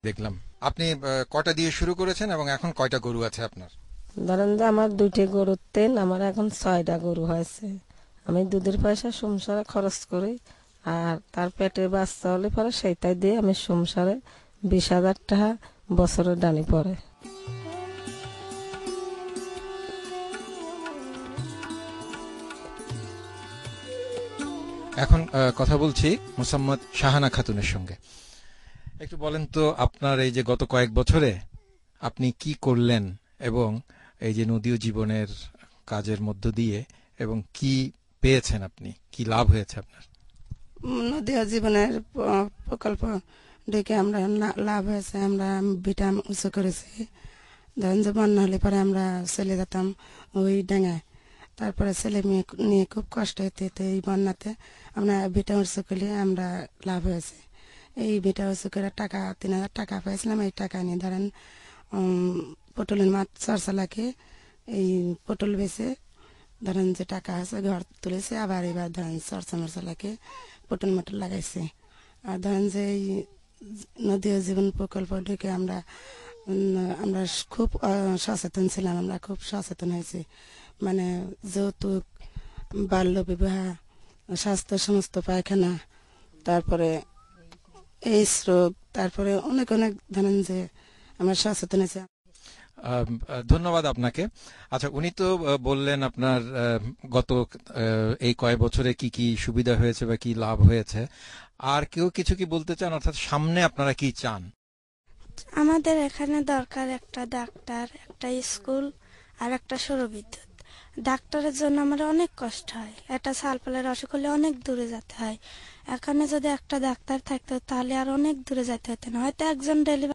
দেখলাম আপনি কয়টা দিয়ে শুরু করেছেন এবং এখন কয়টা গরু আছে আপনার? ধরেন যে আমার 2টি গরুর তেল, আমার এখন 6টা গরু হয়েছে। আমি দুধের পয়সা সংসারে খরচ করি, আর তার পেটে বাচ্চা হলে পরে সেইটাই দিয়ে আমি সংসারে 20,000 টাকা বছরের ডানি পড়ে। এখন কথা বলছি মোসাম্মদ শাহানা খাতুনের সঙ্গে। একটু বলেন তো আপনার এই যে গত কয়েক বছরে আপনি কি করলেন এবং এই যে নদীয় জীবনের কাজের মধ্য দিয়ে এবং কি পেয়েছেন, আপনি কি লাভ হয়েছে আপনার? নদীয় জীবনের প্রকল্প ডেকে আমরা লাভ হয়েছে, আমরা ভিটা উঁচু করেছি। ধরেন যে বন্যা হলে পরে আমরা চলে যেতাম ওই ডাঙায়, তারপরে ছেলে মেয়ে নিয়ে খুব কষ্ট হতে হতো। এই বন্যাতে আমরা ভিটা উঁচু করলে আমরা লাভ হয়েছে। এই ভিটা উঁচু করে টাকা 3,000 টাকা পেয়েছিলাম। এই টাকা নিয়ে ধরেন পটলের মাছ 4 লাখে এই পটল বেচে ধরেন যে টাকা আছে ঘর তুলেছে। আবার এবার ধরেন 4 লাখে পটল মটল লাগাইছে। আর ধরেন যে এই নদীয় জীবন প্রকল্প ঢুকে আমরা আমরা খুব সচেতন ছিলাম, আমরা খুব সচেতন হয়েছি। মানে যৌতুক, বাল্য বিবাহ, স্বাস্থ্য সমস্ত পায়খানা, তারপরে এইডস রোগ, তারপরে অনেক অনেক ধরেন যে আমরা সচেতন হয়েছি। ধন্যবাদ আপনাকে। আচ্ছা, উনি তো বললেন আপনার গত এই কয়েক বছরে কি কি সুবিধা হয়েছে বা কি লাভ হয়েছে। আর কেউ কিছু কি বলতে চান, অর্থাৎ সামনে আপনারা কি চান? আমাদের এখানে দরকার একটা ডাক্তার, একটা স্কুল, আর একটা সৌরবিদ্যুৎ। ডাক্তারের জন্য আমার অনেক কষ্ট হয়, একটা সালপালের অসুখ হলে অনেক দূরে যেতে হয়। এখানে যদি একটা ডাক্তার থাকতো তাহলে আর অনেক দূরে যেতে হতো না, হয়তো একজন ডেলিভারি